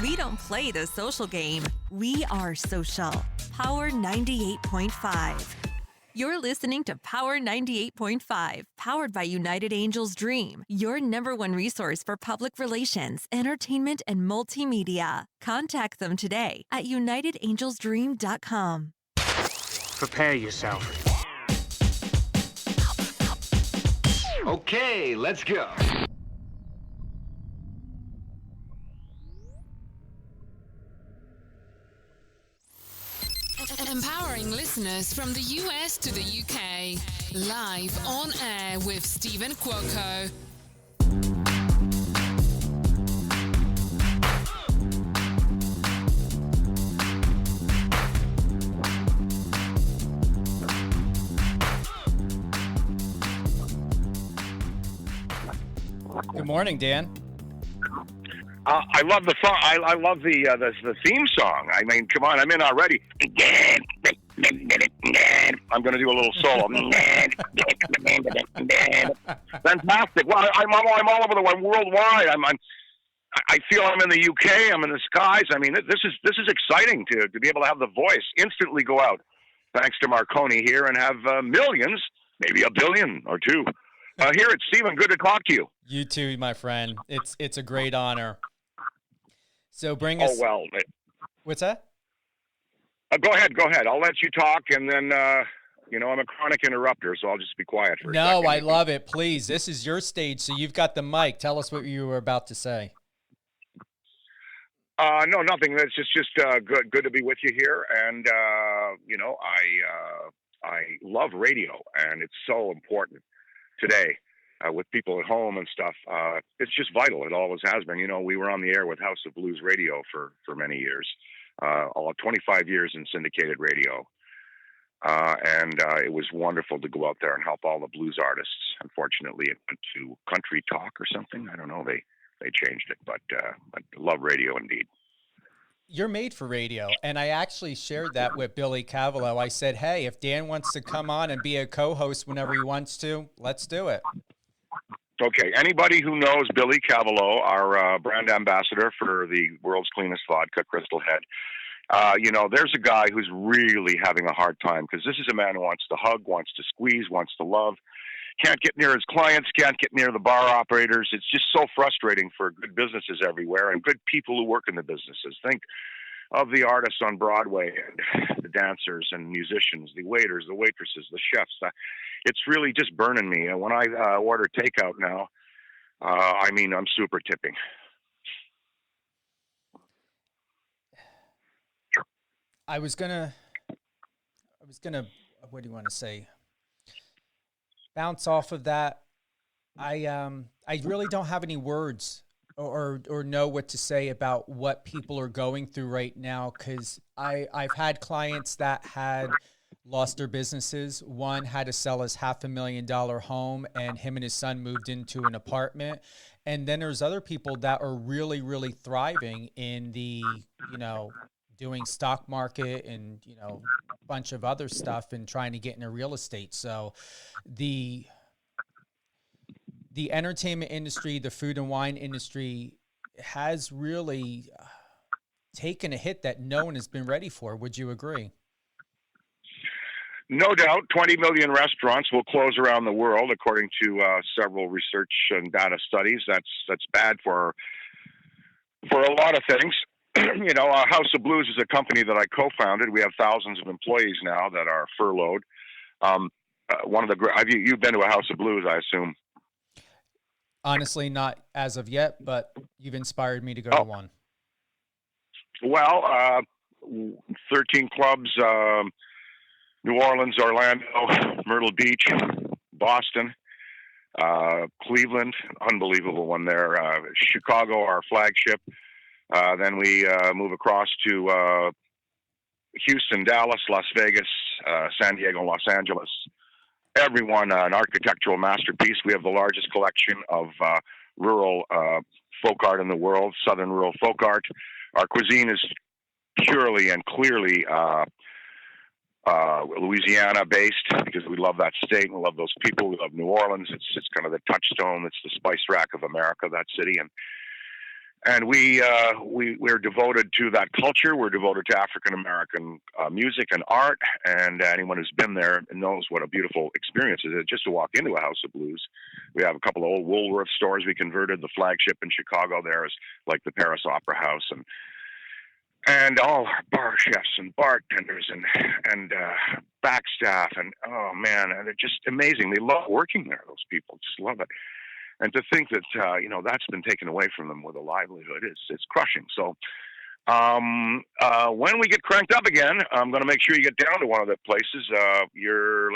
We don't play the social game. We are social. Power 98.5. You're listening to Power 98.5, powered by United Angels Dream, your number one resource for public relations, entertainment, and multimedia. Contact them today at unitedangelsdream.com. Prepare yourself. Okay, let's go. Empowering listeners from the US to the UK. Live on air with Stephen Cuoco. Good morning, Dan. I love the song. I love the theme song. I mean, come on, I'm in already. I'm going to do a little solo. Fantastic. Well, I'm all over the world, worldwide. I feel I'm in the UK. I'm in the skies. I mean, this is exciting to be able to have the voice instantly go out, thanks to Marconi here, and have millions, maybe a billion or two. Here it's Stephen. Good to talk to you. You too, my friend. It's a great honor. So bring us. Oh well. What's that? Go ahead. I'll let you talk, and then I'm a chronic interrupter, so I'll just be quiet for a second. No, I love it. Please, this is your stage, so you've got the mic. Tell us what you were about to say. No, nothing. It's just good to be with you here, and I love radio, and it's so important today. With people at home and stuff, it's just vital. It always has been. We were on the air with House of Blues Radio for many years, 25 years in syndicated radio. And it was wonderful to go out there and help all the blues artists. Unfortunately, it went to Country Talk or something. I don't know. They changed it, but I love radio indeed. You're made for radio, and I actually shared that with Billy Cavalo. I said, hey, if Dan wants to come on and be a co-host whenever he wants to, let's do it. Okay, anybody who knows Billy Cavalo, our brand ambassador for the world's cleanest vodka, Crystal Head, there's a guy who's really having a hard time, because this is a man who wants to hug, wants to squeeze, wants to love, can't get near his clients, can't get near the bar operators. It's just so frustrating for good businesses everywhere and good people who work in the businesses. Think of the artists on Broadway, and the dancers and musicians, the waiters, the waitresses, the chefs. It's really just burning me. And when I order takeout now, I'm super tipping. I was gonna, what do you want to say? Bounce off of that. I really don't have any words or know what to say about what people are going through right now, because I've had clients that had lost their businesses. One had to sell his $500,000 home, and him and his son moved into an apartment. And then there's other people that are really, really thriving in the, doing stock market and, a bunch of other stuff and trying to get into real estate. So the entertainment industry, the food and wine industry has really taken a hit that no one has been ready for. Would you agree? No doubt, 20 million restaurants will close around the world, according to several research and data studies. That's bad for a lot of things. House of Blues is a company that I co-founded. We have thousands of employees now that are furloughed. You've been to a House of Blues, I assume. Honestly, not as of yet, but you've inspired me to go to one. Well, 13 clubs. New Orleans, Orlando, Myrtle Beach, Boston, Cleveland, unbelievable one there. Chicago, our flagship. Then we move across to Houston, Dallas, Las Vegas, San Diego, Los Angeles. Everyone an architectural masterpiece. We have the largest collection of rural folk art in the world, southern rural folk art. Our cuisine is purely and clearly Louisiana-based, because we love that state and we love those people. We love New Orleans. It's kind of the touchstone. It's the spice rack of America, that city. And we're devoted to that culture. We're devoted to African American music and art. And anyone who's been there knows what a beautiful experience it is just to walk into a House of Blues. We have a couple of old Woolworth stores we converted. The flagship in Chicago there is like the Paris Opera House, and all our bar chefs and bartenders and back staff, and oh man, and they're just amazing. They love working there. Those people just love it. And to think that that's been taken away from them with a livelihood is crushing. So when we get cranked up again, I'm going to make sure you get down to one of the places. Your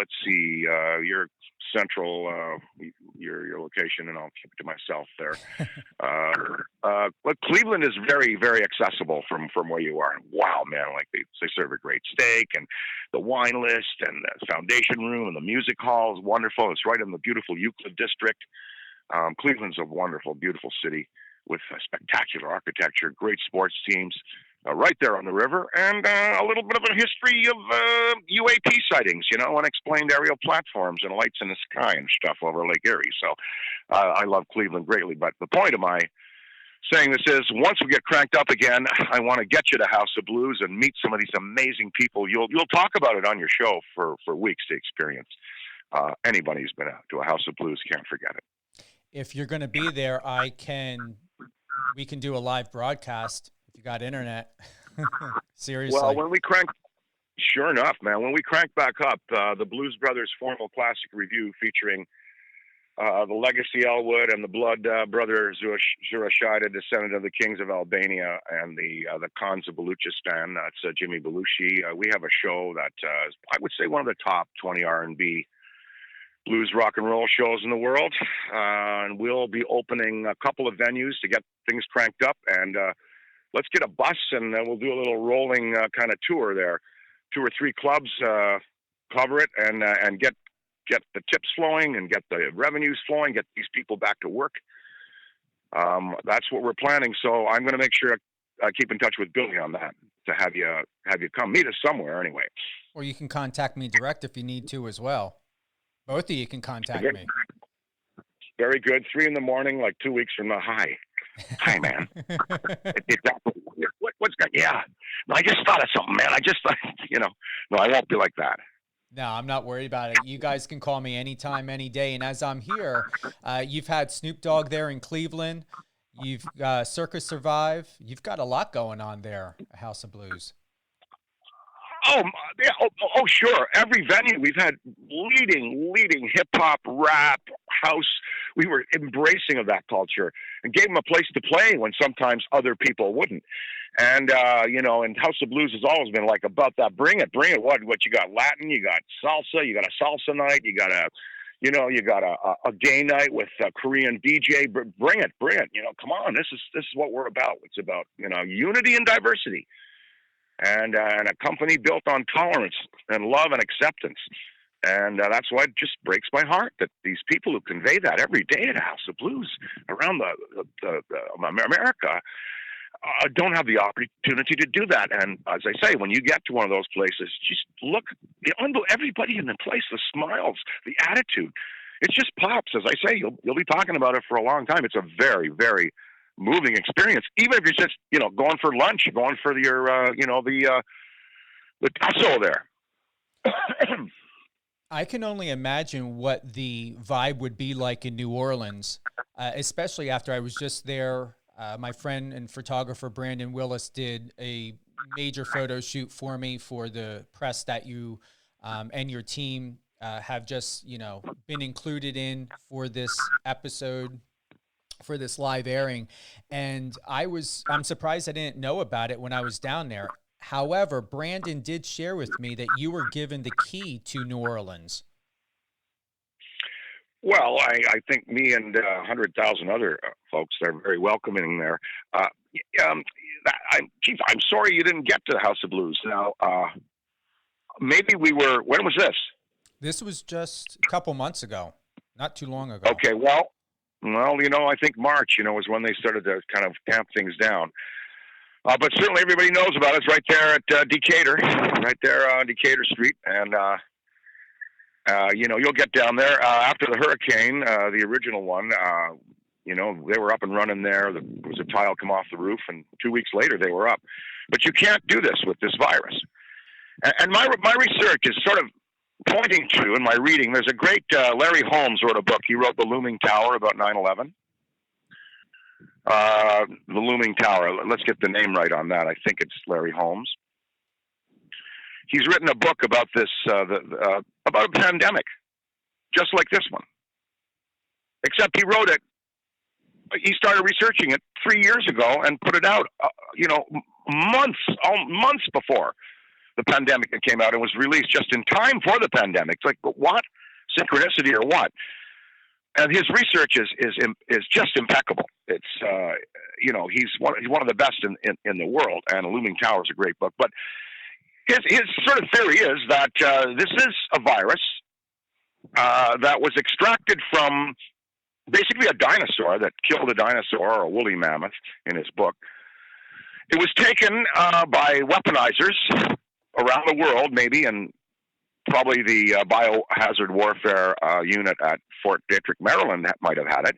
central, your location, and I'll keep it to myself there. But Cleveland is very, very accessible from where you are. Wow, man! Like they serve a great steak, and the wine list, and the foundation room, and the music hall is wonderful. It's right in the beautiful Euclid district. Cleveland's a wonderful, beautiful city with spectacular architecture, great sports teams, right there on the river, and a little bit of a history of UAP sightings, unexplained aerial platforms and lights in the sky and stuff over Lake Erie. So I love Cleveland greatly. But the point of my saying this is, once we get cranked up again, I want to get you to House of Blues and meet some of these amazing people. You'll talk about it on your show for weeks to experience. Anybody who's been out to a House of Blues can't forget it. If you're going to be there, we can do a live broadcast if you got internet. Seriously. Well, sure enough, man, when we crank back up, the Blues Brothers formal classic review featuring the Legacy Elwood and the Blood brother Zurashida, descendant of the Kings of Albania, and the Khans of Baluchistan. That's Jimmy Belushi. We have a show that is, I would say, one of the top 20 R&B blues rock and roll shows in the world, and we'll be opening a couple of venues to get things cranked up, and let's get a bus and we'll do a little rolling kind of tour there. 2 or 3 clubs, cover it, and get the tips flowing and get the revenues flowing, get these people back to work. That's what we're planning. So I'm going to make sure I keep in touch with Billy on that to have you come meet us somewhere anyway. Or you can contact me direct if you need to as well. Both of you can contact me. Very good. 3 a.m, like 2 weeks from now. Hi, man. What's going? Yeah. No, I just thought of something, man. I just thought, No, I won't be like that. No, I'm not worried about it. You guys can call me anytime, any day. And as I'm here, you've had Snoop Dogg there in Cleveland. You've Circus Survive. You've got a lot going on there at House of Blues. Oh, yeah. Oh, sure. Every venue we've had leading hip hop, rap, house. We were embracing of that culture and gave them a place to play when sometimes other people wouldn't. And and House of Blues has always been like about that. Bring it. What you got? Latin. You got salsa. You got a salsa night. You got a gay night with a Korean DJ. Bring it. Come on. This is what we're about. It's about unity and diversity. And a company built on tolerance and love and acceptance. And that's why it just breaks my heart that these people who convey that every day at House of Blues around the America don't have the opportunity to do that. And as I say, when you get to one of those places, just look, everybody in the place, the smiles, the attitude, it just pops. As I say, you'll be talking about it for a long time. It's a very, very moving experience, even if you're just going for lunch, going for your the tasso there. I can only imagine what the vibe would be like in New Orleans, especially after I was just there. My friend and photographer Brandon Willis did a major photo shoot for me for the press that you and your team have just been included in for this episode, for this live airing. And I'm surprised I didn't know about it when I was down there. However, Brandon did share with me that you were given the key to New Orleans. Well, I think me and 100,000 other folks are very welcoming there. I'm sorry you didn't get to the House of Blues. Now, maybe we were, when was this? This was just a couple months ago, not too long ago. Okay, well, I think March, was when they started to kind of tamp things down. But certainly everybody knows about it. It's right there at Decatur, right there on Decatur Street. And, you'll get down there after the hurricane, the original one. You know, they were up and running there. There was a tile come off the roof, and 2 weeks later they were up. But you can't do this with this virus. And my research is sort of pointing to, in my reading, there's a great Larry Holmes wrote a book. He wrote The Looming Tower about 9/11. The Looming Tower. Let's get the name right on that. I think it's Larry Holmes. He's written a book about this, about a pandemic, just like this one. Except he wrote it. He started researching it 3 years ago and put it out, months before the pandemic came out, and was released just in time for the pandemic. It's like, but what? Synchronicity or what? And his research is just impeccable. It's he's one of the best in the world, and Looming Tower is a great book. But his sort of theory is that this is a virus that was extracted from basically a dinosaur that killed a dinosaur, or a woolly mammoth, in his book. It was taken by weaponizers around the world, maybe, and probably the biohazard warfare unit at Fort Detrick, Maryland, that might have had it.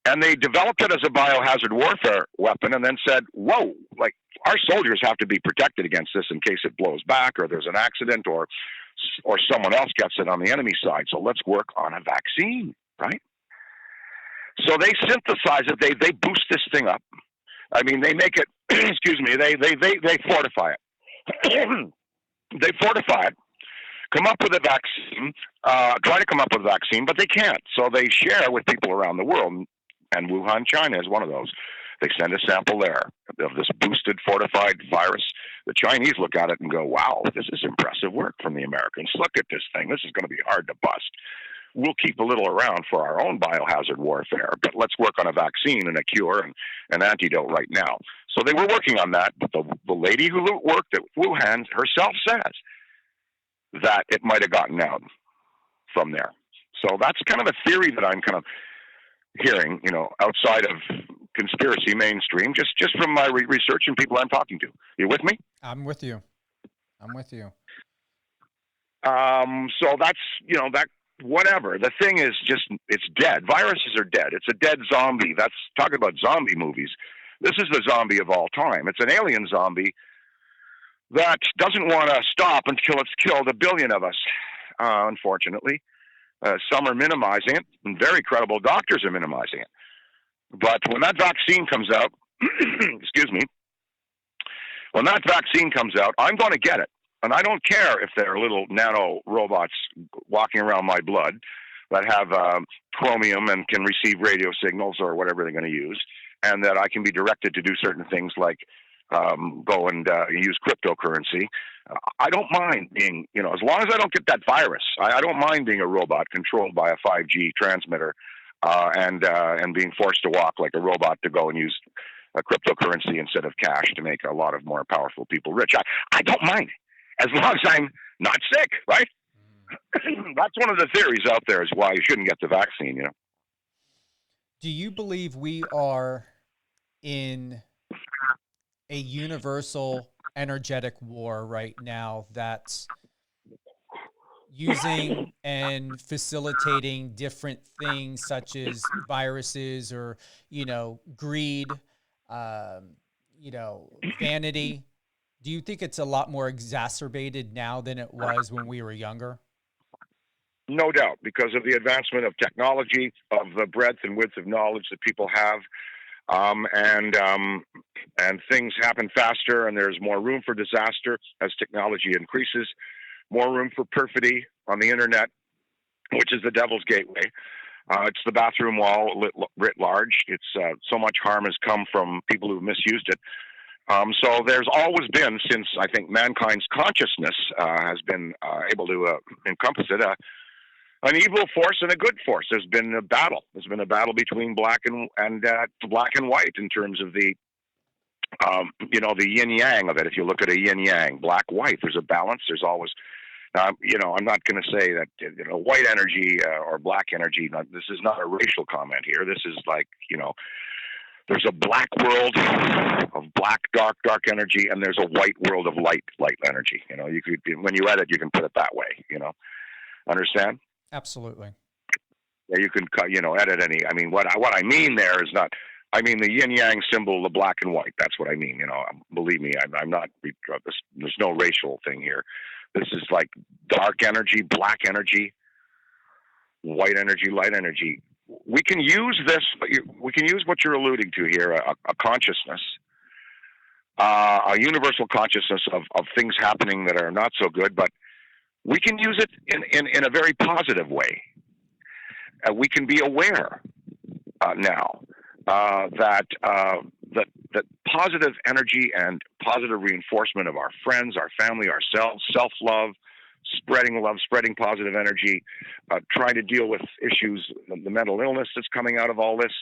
And they developed it as a biohazard warfare weapon, and then said, whoa, like, our soldiers have to be protected against this in case it blows back, or there's an accident, or someone else gets it on the enemy side. So let's work on a vaccine, right? So they synthesize it. They boost this thing up. I mean, they make it, excuse me, they fortify it. They fortify it, come up with a vaccine, try to come up with a vaccine, but they can't. So they share with people around the world, and Wuhan, China is one of those. They send a sample there of this boosted, fortified virus. The Chinese look at it and go, wow, this is impressive work from the Americans. Look at this thing. This is going to be hard to bust. We'll keep a little around for our own biohazard warfare, but let's work on a vaccine and a cure and an antidote right now. So they were working on that, but the lady who worked at Wuhan herself says that it might have gotten out from there. So that's kind of a theory that I'm kind of hearing, outside of conspiracy mainstream, just from my research and people I'm talking to. You with me? I'm with you. So that's, that, whatever. The thing is just, it's dead. Viruses are dead. It's a dead zombie. That's talking about zombie movies. This is the zombie of all time. It's an alien zombie that doesn't want to stop until it's killed 1 billion of us, unfortunately. Some are minimizing it, and very credible doctors are minimizing it. But when that vaccine comes out, excuse me, when that vaccine comes out, I'm going to get it. And I don't care if they're little nano robots walking around my blood that have chromium and can receive radio signals or whatever they're going to use, and that I can be directed to do certain things like go and use cryptocurrency. I don't mind being, as long as I don't get that virus, I don't mind being a robot controlled by a 5G transmitter and being forced to walk like a robot to go and use a cryptocurrency instead of cash to make a lot of more powerful people rich. I don't mind, as long as I'm not sick, right? That's one of the theories out there, is why you shouldn't get the vaccine, Do you believe we are in a universal energetic war right now that's using and facilitating different things such as viruses or, greed, vanity? Do you think it's a lot more exacerbated now than it was when we were younger? No doubt, because of the advancement of technology, of the breadth and width of knowledge that people have, and things happen faster, and there's more room for disaster as technology increases, more room for perfidy on the internet, which is the devil's gateway. It's the bathroom wall writ large. It's so much harm has come from people who've misused it. So there's always been, since I think mankind's consciousness has been able to encompass it, an evil force and a good force. There's been a battle. There's been a battle between black and white in terms of the the yin yang of it. If you look at a yin yang, black white, there's a balance. There's always, I'm not going to say that white energy or black energy. This is not a racial comment here. This is like there's a black world of black dark energy, and there's a white world of light energy. You could, when you edit, you can put it that way. Understand? Absolutely. Yeah, you can cut, edit any. I mean, what I mean there is not. I mean the yin yang symbol, the black and white. That's what I mean. Believe me, I'm not. There's no racial thing here. This is like dark energy, black energy, white energy, light energy. We can use this. We can use what you're alluding to here, a consciousness, a universal consciousness of things happening that are not so good, but we can use it in a very positive way. We can be aware now that positive energy and positive reinforcement of our friends, our family, ourselves, self-love, spreading love, spreading positive energy, trying to deal with issues, the mental illness that's coming out of all this,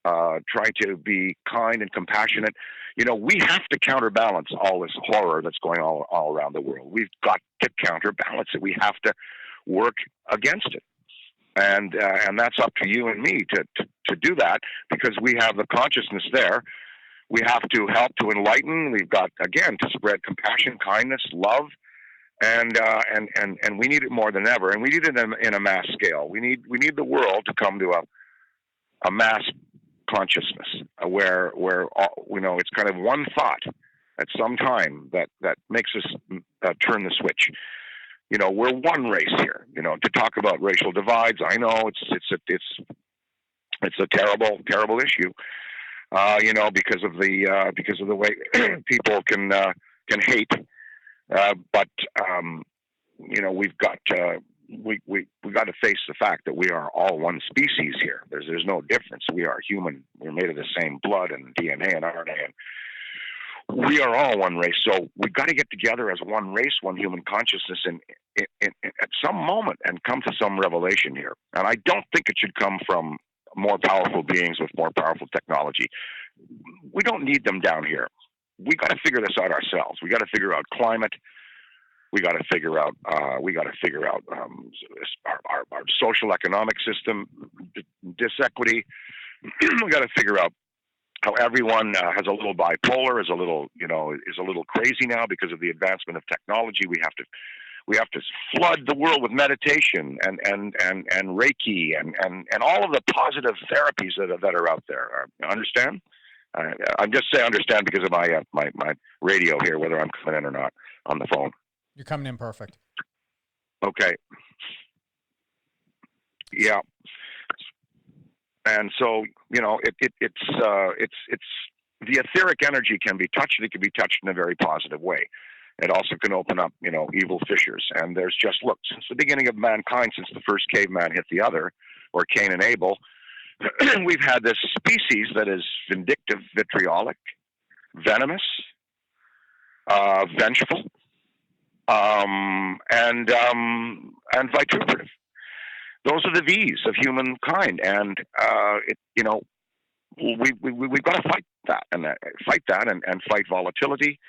trying to be kind and compassionate. We have to counterbalance all this horror that's going on all around the world. We've got to counterbalance it. We have to work against it. And that's up to you and me to do that, because we have the consciousness there. We have to help to enlighten. We've got, again, to spread compassion, kindness, love, and we need it more than ever. And we need it in a mass scale. We need the world to come to a mass consciousness where it's kind of one thought at some time that makes us turn the switch. We're one race here. To talk about racial divides, I know it's a terrible, terrible issue. Because of the way people can hate. But we've got we got to face the fact that we are all one species here. There's no difference. We are human. We're made of the same blood and DNA and RNA, and we are all one race. So we've got to get together as one race, one human consciousness, and at some moment and come to some revelation here. And I don't think it should come from more powerful beings with more powerful technology. We don't need them down here. We got to figure this out ourselves. We got to figure out climate. We got to figure out. Our social economic system disequity. We got to figure out how everyone has a little bipolar, is a little crazy now because of the advancement of technology. We have to flood the world with meditation and Reiki and all of the positive therapies that are out there. Understand? I'm just saying understand because of my radio here, whether I'm coming in or not on the phone. You're coming in perfect. Okay. Yeah. And so it's the etheric energy can be touched. It can be touched in a very positive way. It also can open up, evil fissures. And there's look, since the beginning of mankind, since the first caveman hit the other, or Cain and Abel, we've had this species that is vindictive, vitriolic, venomous, vengeful, and vituperative. Those are the V's of humankind, and we've got to fight that and fight volatility.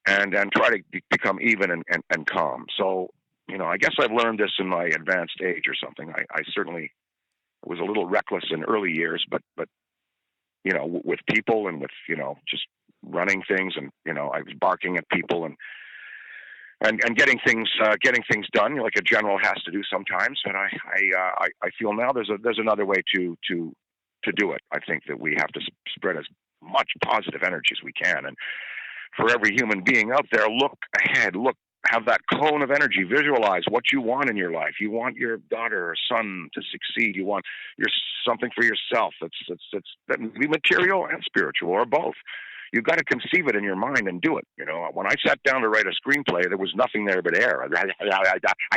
And try to become even and calm. So, I guess I've learned this in my advanced age or something. I certainly was a little reckless in early years, but with people and with, just running things and, I was barking at people and getting things done like a general has to do sometimes. And I feel now there's another way to do it. I think that we have to spread as much positive energy as we can. And for every human being out there, look ahead, have that cone of energy, visualize what you want in your life. You want your daughter or son to succeed. You want something for yourself that can be material and spiritual, or both. You've got to conceive it in your mind and do it. When I sat down to write a screenplay, there was nothing there but air. I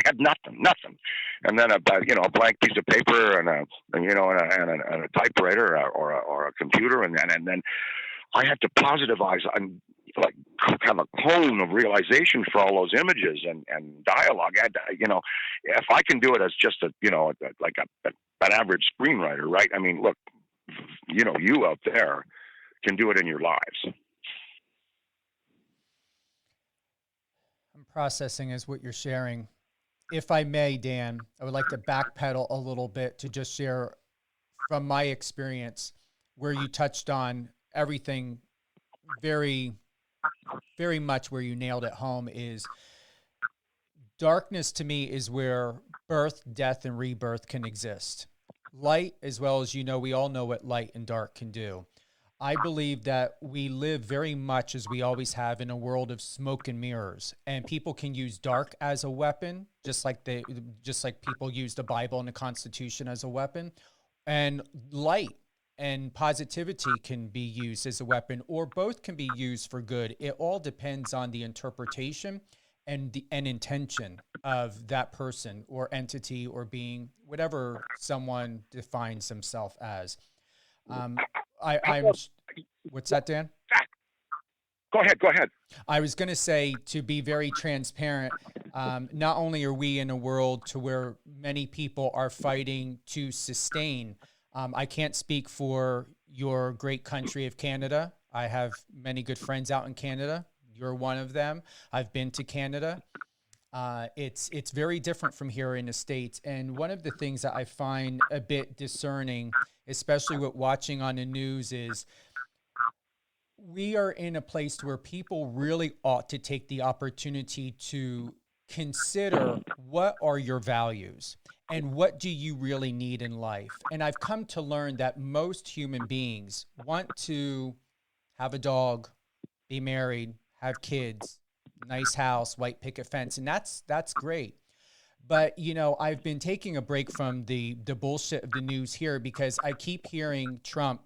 had nothing. And then a blank piece of paper and a typewriter or a computer, and then I had to positivize and have a cone of realization for all those images and dialogue. If I can do it as just an average screenwriter, right? I mean, look, you out there can do it in your lives. I'm processing as what you're sharing. If I may, Dan, I would like to backpedal a little bit to just share from my experience where you touched on everything very, very much where you nailed it home. Is darkness to me is where birth, death, and rebirth can exist. light, as well as we all know what light and dark can do. I believe that we live very much, as we always have, in a world of smoke and mirrors, and people can use dark as a weapon, just like people use the Bible and the Constitution as a weapon, and light and positivity can be used as a weapon, or both can be used for good. It all depends on the interpretation and the intention of that person or entity or being, whatever someone defines themselves as. What's that, Dan? Go ahead. I was going to say, to be very transparent, not only are we in a world to where many people are fighting to sustain. I can't speak for your great country of Canada. I have many good friends out in Canada. You're one of them. I've been to Canada. It's very different from here in the States. And one of the things that I find a bit discerning, especially with watching on the news, is we are in a place where people really ought to take the opportunity to consider, what are your values and what do you really need in life? And I've come to learn that most human beings want to have a dog, be married, have kids, nice house, white picket fence, and that's great. But, I've been taking a break from the bullshit of the news here, because I keep hearing Trump.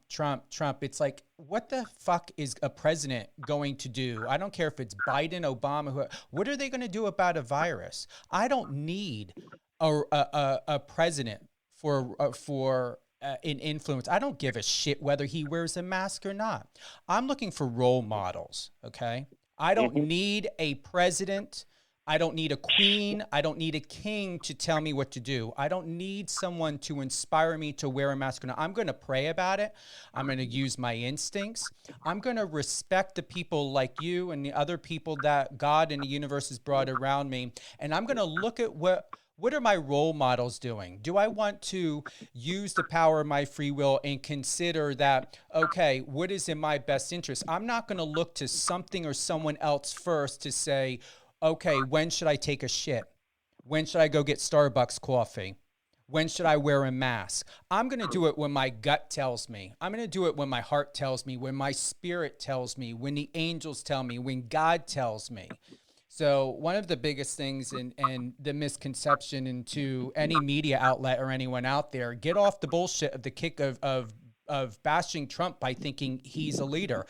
It's like, what the fuck is a president going to do? I don't care if it's Biden, Obama, what are they going to do about a virus? I don't need a president for an influence. I don't give a shit whether he wears a mask or not. I'm looking for role models, okay? I don't need a president. I don't need a queen. I don't need a king to tell me what to do. I don't need someone to inspire me to wear a mask. I'm going to pray about it. I'm going to use my instincts. I'm going to respect the people like you and the other people that God and the universe has brought around me. And I'm going to look at what are my role models doing? Do I want to use the power of my free will and consider that, okay, what is in my best interest? I'm not going to look to something or someone else first to say, okay, when should I take a shit? When should I go get Starbucks coffee? When should I wear a mask? I'm going to do it when my gut tells me. I'm going to do it when my heart tells me, when my spirit tells me, when the angels tell me, when God tells me. So one of the biggest things and the misconception into any media outlet or anyone out there, get off the bullshit of the kick of bashing Trump by thinking he's a leader.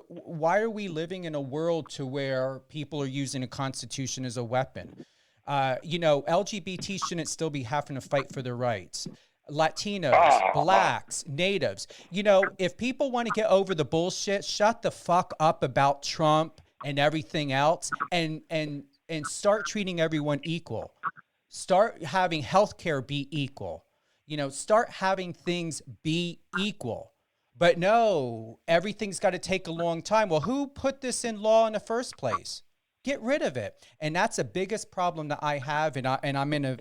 Why are we living in a world to where people are using a constitution as a weapon? LGBT shouldn't still be having to fight for their rights. Latinos, blacks, natives. If people want to get over the bullshit, shut the fuck up about Trump and everything else, and start treating everyone equal. Start having healthcare be equal. Start having things be equal. But no, everything's got to take a long time. Well, who put this in law in the first place? Get rid of it. And that's the biggest problem that I have. And I'm in a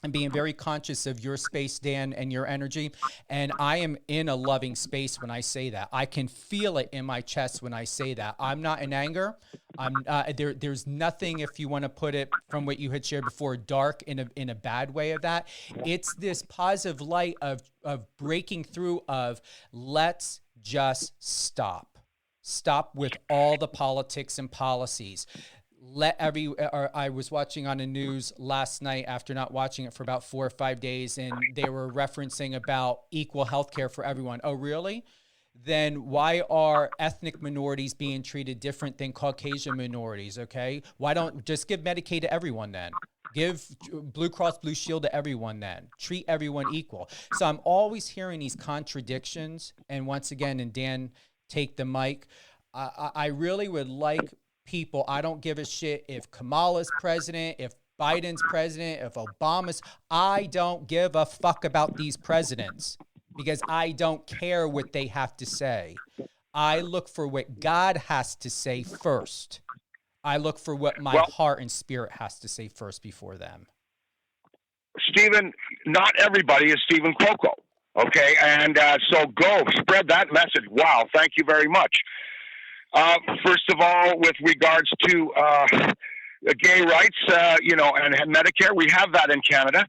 I'm being very conscious of your space, Dan, and your energy. And I am in a loving space when I say that. I can feel it in my chest when I say that. I'm not in anger. There's nothing, if you want to put it from what you had shared before, dark in a bad way of that. It's this positive light of breaking through of let's just stop. Stop with all the politics and policies. I was watching on the news last night after not watching it for about 4 or 5 days, and they were referencing about equal health care for everyone. Oh, really? Then why are ethnic minorities being treated different than Caucasian minorities, okay? Why don't just give Medicaid to everyone then? Give Blue Cross Blue Shield to everyone then. Treat everyone equal. So I'm always hearing these contradictions, and once again, and Dan, take the mic. I really would like people, I don't give a shit if Kamala's president, if Biden's president, if Obama's, I don't give a fuck about these presidents because I don't care what they have to say. I look for what God has to say first. I look for what my heart and spirit has to say first before them. Stephen, not everybody is Stephen Cuoco, okay? And so go spread that message. Wow, thank you very much. First of all, with regards to gay rights, and Medicare, we have that in Canada.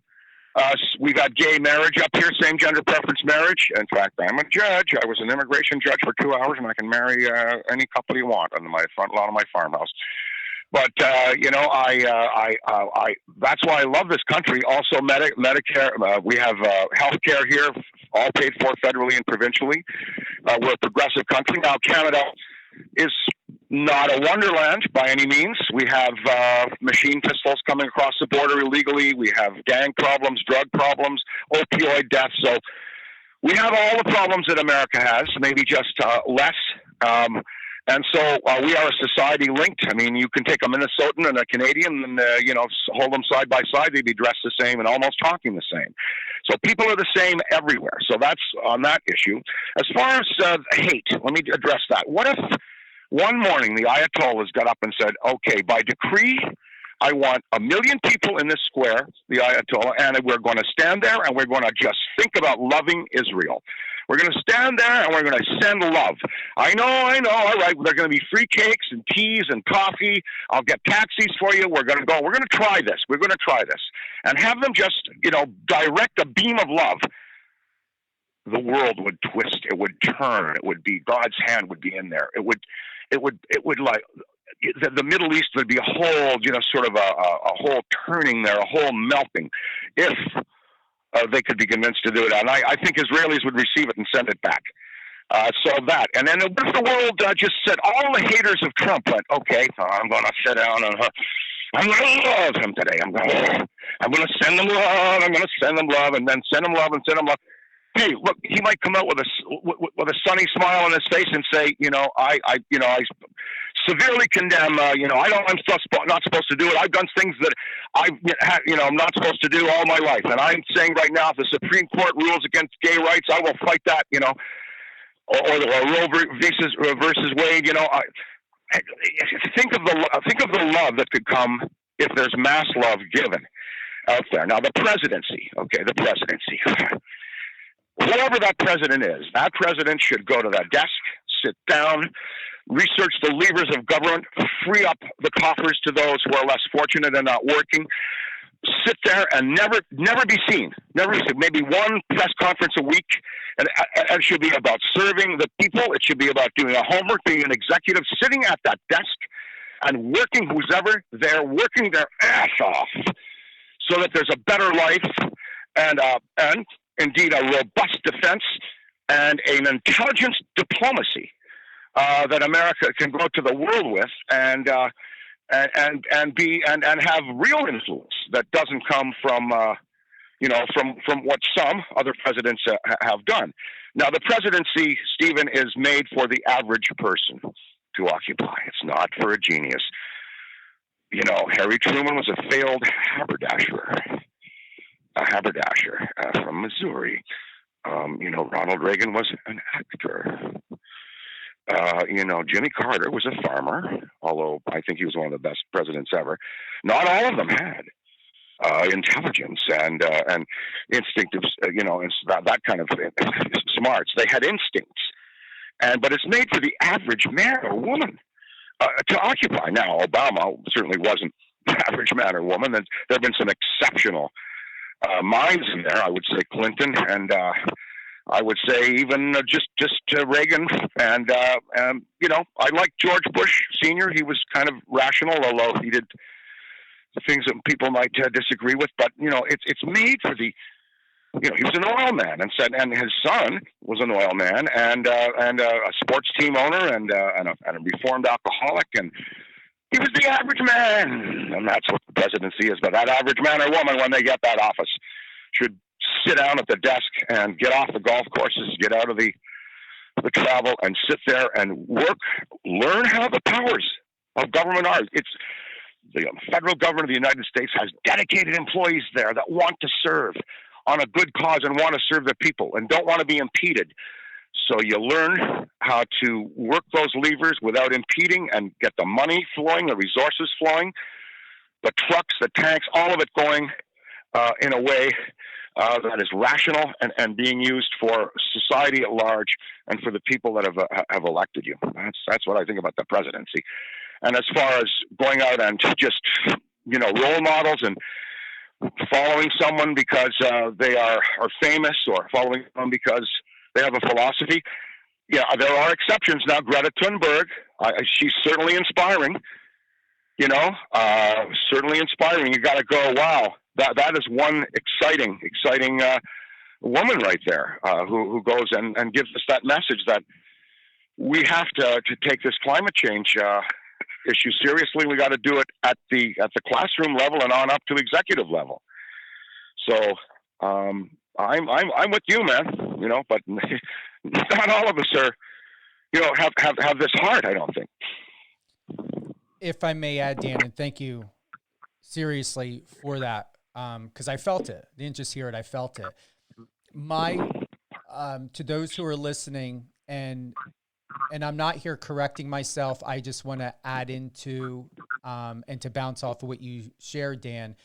We've got gay marriage up here, same gender preference marriage. In fact, I'm a judge. I was an immigration judge for 2 hours, and I can marry any couple you want on my front lawn of my farmhouse. But that's why I love this country. Also, Medicare. We have health care here, all paid for federally and provincially. We're a progressive country. Now, Canada is not a wonderland by any means. We have machine pistols coming across the border illegally. We have gang problems, drug problems, opioid deaths. So we have all the problems that America has, maybe just less. And so we are a society linked. I mean, you can take a Minnesotan and a Canadian and, hold them side by side. They'd be dressed the same and almost talking the same. So people are the same everywhere. So that's on that issue. As far as hate, let me address that. What if one morning the Ayatollahs got up and said, okay, by decree, I want 1 million people in this square, the Ayatollah, and we're going to stand there and we're going to just think about loving Israel. We're going to stand there and we're going to send love. I know. All right, there are going to be free cakes and teas and coffee. I'll get taxis for you. We're going to go. We're going to try this. We're going to try this. And have them just, direct a beam of love. The world would twist. It would turn. It would be, God's hand would be in there. It would like, the Middle East would be a whole, sort of a whole turning there, a whole melting. If they could be convinced to do it. And I think Israelis would receive it and send it back. So that. And then what if the world just said, all the haters of Trump went, okay, I'm going to sit down and I'm going to love him today. I'm going to send him love. I'm going to send him love and then send him love and send him love. Hey, look, he might come out with a sunny smile on his face and say, I severely condemn, I'm not supposed to do it. I've done things that I'm not supposed to do all my life. And I'm saying right now, if the Supreme Court rules against gay rights, I will fight that, or Roe versus Wade, think of the love that could come if there's mass love given out there. Now, the presidency. Whoever that president is, that president should go to that desk, sit down, research the levers of government, free up the coffers to those who are less fortunate and not working, sit there and never be seen. Maybe one press conference a week, and it should be about serving the people. It should be about doing a homework, being an executive, sitting at that desk and working who's ever there, working their ass off so that there's a better life and indeed a robust defense and an intelligence diplomacy that America can go to the world with and have real influence that doesn't come from what some other presidents have done. Now, the presidency, Stephen, is made for the average person to occupy. It's not for a genius. Harry Truman was a failed haberdasher from Missouri. Ronald Reagan was an actor. Jimmy Carter was a farmer, although I think he was one of the best presidents ever. Not all of them had intelligence and instinctive, and that kind of smarts. They had instincts, but it's made for the average man or woman to occupy. Now, Obama certainly wasn't the average man or woman. There have been some exceptional minds in there. I would say Clinton and I would say even just Reagan and I like George Bush Sr. He was kind of rational, although he did things that people might disagree with. But it's made for the he was an oil man and his son was an oil man and a sports team owner and a reformed alcoholic, and he was the average man, and that's what the presidency is. But that average man or woman, when they get that office, should sit down at the desk and get off the golf courses, get out of the travel, and sit there and work, learn how the powers of government are. It's the federal government of the United States has dedicated employees there that want to serve on a good cause and want to serve the people and don't want to be impeded. So you learn how to work those levers without impeding and get the money flowing, the resources flowing, the trucks, the tanks, all of it going in a way that is rational and being used for society at large and for the people that have elected you. That's what I think about the presidency. And as far as going out and just, role models and following someone because they are famous, or following someone because they have a philosophy. Yeah, there are exceptions. Now, Greta Thunberg, she's certainly inspiring. Certainly inspiring. You got to go, wow, that is one exciting woman right there, who goes and gives us that message that we have to take this climate change issue seriously. We got to do it at the classroom level and on up to executive level. So I'm with you, man. But not all of us are, have this heart. I don't think. If I may add, Dan, and thank you seriously for that, because I felt it. I didn't just hear it; I felt it. To those who are listening, and I'm not here correcting myself. I just want to add into and to bounce off of what you shared, Dan.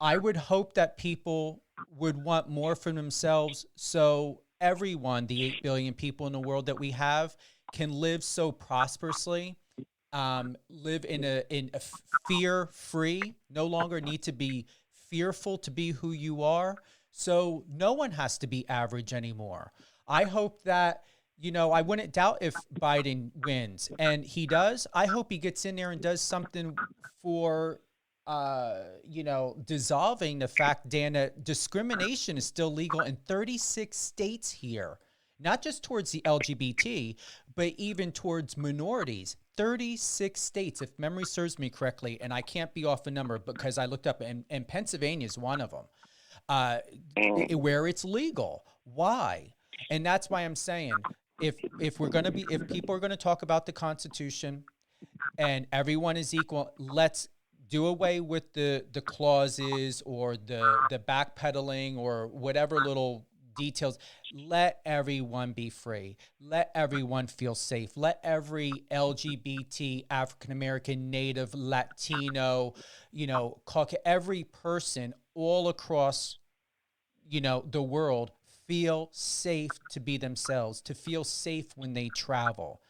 I would hope that people would want more for themselves, so everyone, the 8 billion people in the world that we have, can live so prosperously, live in a fear-free, no longer need to be fearful to be who you are. So no one has to be average anymore. I hope that, I wouldn't doubt if Biden wins, and he does. I hope he gets in there and does something for, dissolving the fact, Dan, that discrimination is still legal in 36 states here, not just towards the LGBT, but even towards minorities. 36 states, if memory serves me correctly, and I can't be off a number because I looked up, and Pennsylvania is one of them, where it's legal. Why? And that's why I'm saying, if people are going to talk about the Constitution and everyone is equal, let's do away with the clauses or the backpedaling or whatever little details. Let everyone be free. Let everyone feel safe. Let every LGBT, African American, Native, Latino, every person all across, the world feel safe to be themselves, to feel safe when they travel.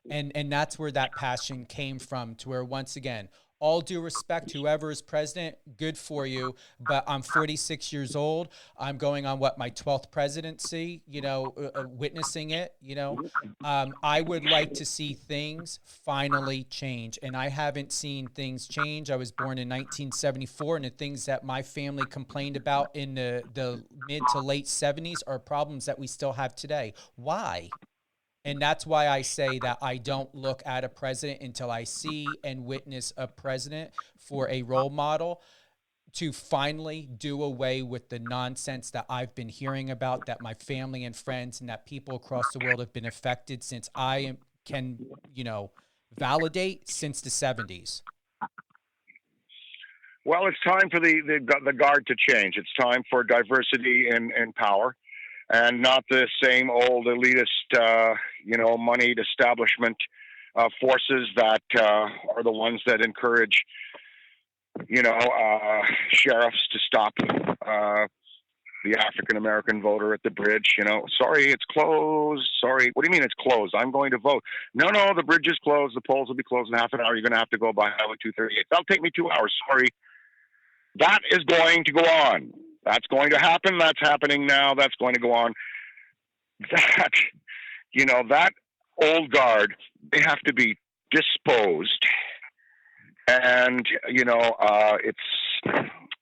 And that's where that passion came from, to where, once again, all due respect, whoever is president, good for you. But I'm 46 years old. I'm going on my 12th presidency, witnessing it, I would like to see things finally change. And I haven't seen things change. I was born in 1974, and the things that my family complained about in the mid to late 70s are problems that we still have today. Why? And that's why I say that I don't look at a president until I see and witness a president for a role model to finally do away with the nonsense that I've been hearing about, that my family and friends and that people across the world have been affected since I can, validate since the 70s. Well, it's time for the guard to change. It's time for diversity in power. And not the same old elitist, moneyed establishment forces that are the ones that encourage, sheriffs to stop the African American voter at the bridge. Sorry, it's closed. Sorry, what do you mean it's closed? I'm going to vote. No, the bridge is closed. The polls will be closed in half an hour. You're going to have to go by Highway 238. That'll take me 2 hours. Sorry. That is going to go on. That's going to happen. That's happening now. That's going to go on. That old guard, they have to be disposed. And,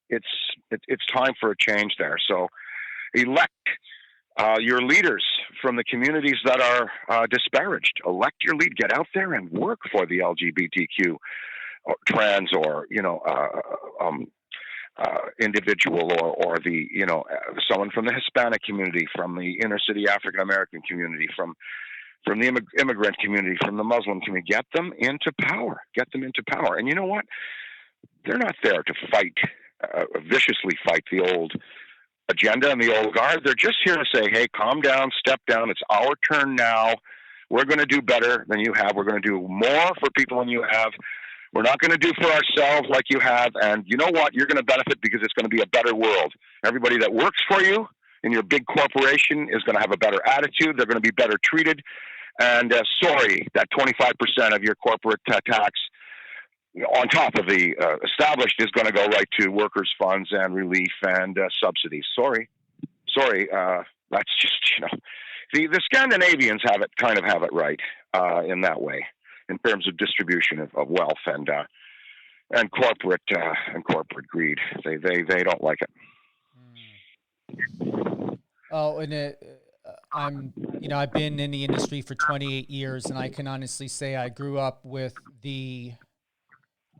it's time for a change there. So elect your leaders from the communities that are disparaged. Elect your lead. Get out there and work for the LGBTQ, or trans, or, individual, or the someone from the Hispanic community, from the inner city African American community, from the immigrant community, from the Muslim community. Get them into power. And you know what? They're not there to fight, viciously fight the old agenda and the old guard. They're just here to say, hey, calm down, step down. It's our turn now. We're going to do better than you have. We're going to do more for people than you have. We're not going to do for ourselves like you have. And you know what? You're going to benefit because it's going to be a better world. Everybody that works for you in your big corporation is going to have a better attitude. They're going to be better treated. And sorry that 25% of your corporate tax on top of the established, is going to go right to workers' funds and relief and subsidies. Sorry, that's just, the Scandinavians have it right in that way, in terms of distribution of wealth and corporate greed. They don't like it. Oh, and I've been in the industry for 28 years, and I can honestly say I grew up with the,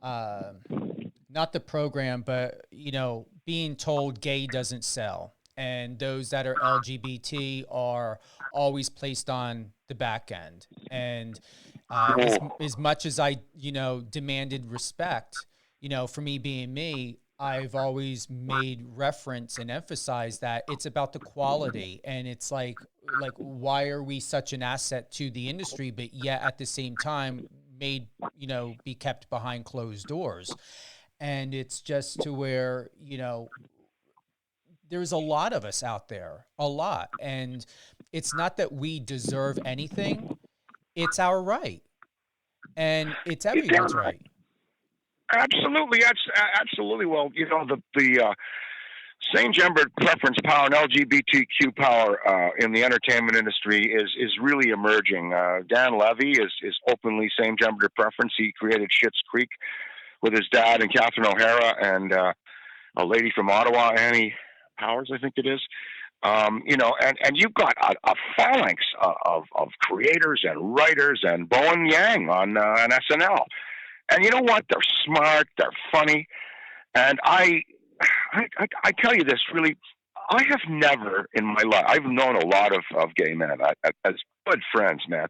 not the program, but, being told gay doesn't sell. And those that are LGBT are always placed on the back end. And as much as I, demanded respect, for me being me, I've always made reference and emphasized that it's about the quality. And it's like, why are we such an asset to the industry, but yet at the same time be kept behind closed doors? And it's just to where, there's a lot of us out there, a lot. And it's not that we deserve anything. It's our right. And it's everyone's right. Absolutely. Absolutely. Well, the same-gender preference power and LGBTQ power in the entertainment industry is really emerging. Dan Levy is openly same-gender preference. He created Schitt's Creek with his dad and Catherine O'Hara and a lady from Ottawa, Annie Powers, I think it is. And you've got a phalanx of creators and writers and Bowen Yang on SNL. And you know what? They're smart. They're funny. And I tell you this, really, I have never in my life, I've known a lot of gay men as good friends, man.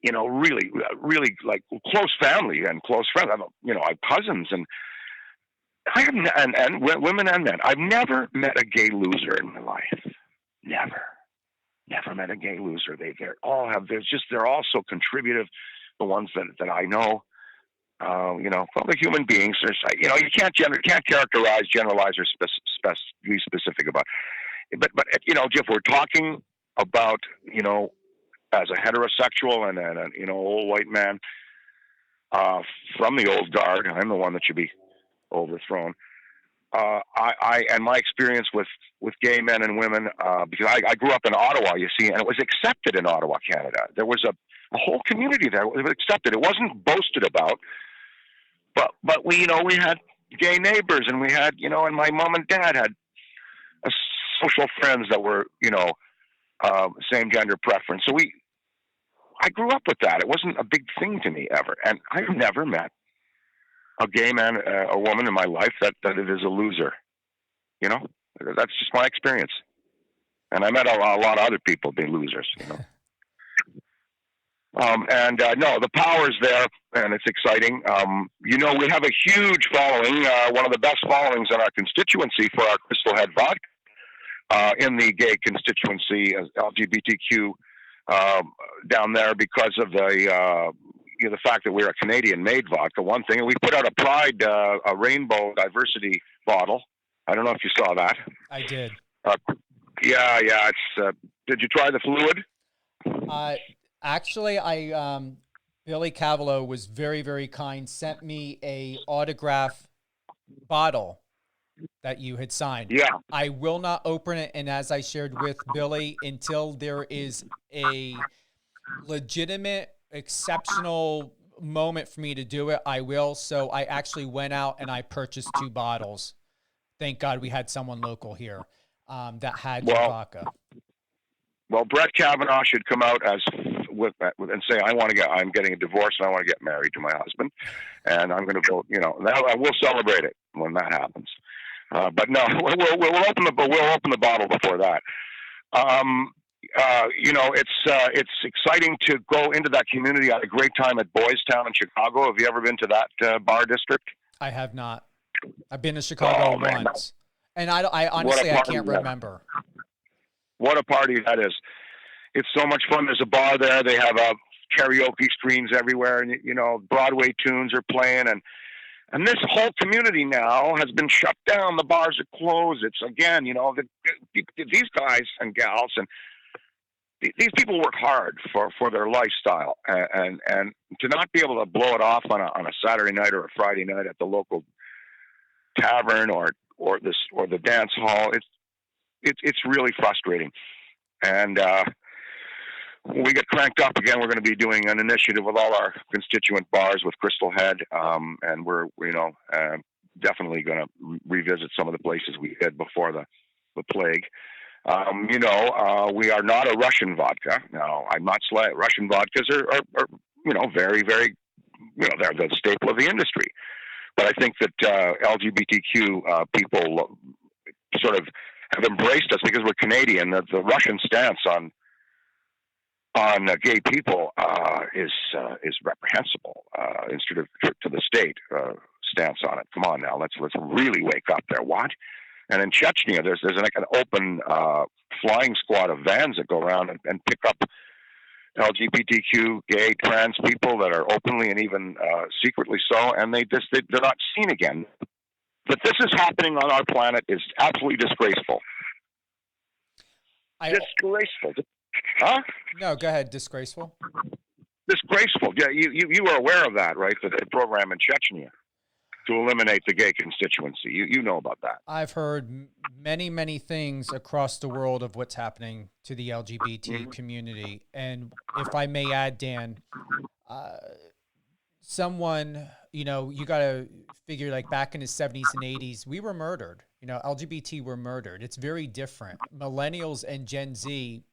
Really, really like close family and close friends. I have cousins and and women and men. I've never met a gay loser in my life. Never met a gay loser. They're all so contributive. The ones that I know. Probably human beings. You can't characterize, generalize, or be specific about. But if we're talking about as a heterosexual and an old white man from the old guard, I'm the one that should be overthrown. And my experience with gay men and women, because I grew up in Ottawa, you see, and it was accepted in Ottawa, Canada. There was a whole community there. It was accepted. It wasn't boasted about. But we had gay neighbors, and we had, and my mom and dad had social friends that were, same gender preference. So I grew up with that. It wasn't a big thing to me ever. And I've never met a gay man or woman in my life that it is a loser. That's just my experience. And I met a lot of other people being losers, No, the power's there, and it's exciting. We have a huge following, one of the best followings in our constituency for our Crystal Head Vodka in the gay constituency, LGBTQ down there, because of the fact that we're a Canadian-made vodka. One thing, and we put out a Pride, a rainbow diversity bottle. I don't know if you saw that. I did. Yeah. It's. Did you try the fluid? Actually, Billy Cavalo was very, very kind, sent me a autograph bottle that you had signed. Yeah. I will not open it, and as I shared with Billy, until there is a legitimate, exceptional moment for me to do it, I will. So I actually went out and I purchased 2 bottles. Thank God we had someone local here that had vodka. Well, Brett Kavanaugh should come out and say, I'm getting a divorce and I want to get married to my husband, and I'm going to vote. We'll celebrate it when that happens. But no, we'll open the bottle before that. It's exciting to go into that community. I had a great time at Boys Town in Chicago. Have you ever been to that bar district? I have not. I've been to Chicago once, and I honestly I can't remember. What a party that is. It's so much fun. There's a bar there. They have karaoke screens everywhere, and Broadway tunes are playing, and this whole community now has been shut down. The bars are closed. It's again, these guys and gals, and these people work hard for their lifestyle, and to not be able to blow it off on a Saturday night or a Friday night at the local tavern or the dance hall, it's really frustrating. And when we get cranked up again, we're going to be doing an initiative with all our constituent bars with Crystal Head, and we're definitely going to revisit some of the places we did before the plague. We are not a Russian vodka. Now, I'm not slight. Russian vodkas are very, very, they're the staple of the industry. But I think that LGBTQ people sort of have embraced us because we're Canadian. The Russian stance on gay people is reprehensible. Instead of to the state stance on it. Come on now, let's really wake up there. What? And in Chechnya, there's like an open flying squad of vans that go around and pick up LGBTQ, gay, trans people that are openly and even secretly so, and they're not seen again. That this is happening on our planet is absolutely disgraceful. Disgraceful. Huh? No, go ahead. Disgraceful. Disgraceful. Yeah, you are aware of that, right? The program in Chechnya to eliminate the gay constituency. You know about that. I've heard many, many things across the world of what's happening to the LGBT community. And if I may add, Dan, someone, you got to figure like back in the 70s and 80s, we were murdered. LGBT were murdered. It's very different. Millennials and Gen Z,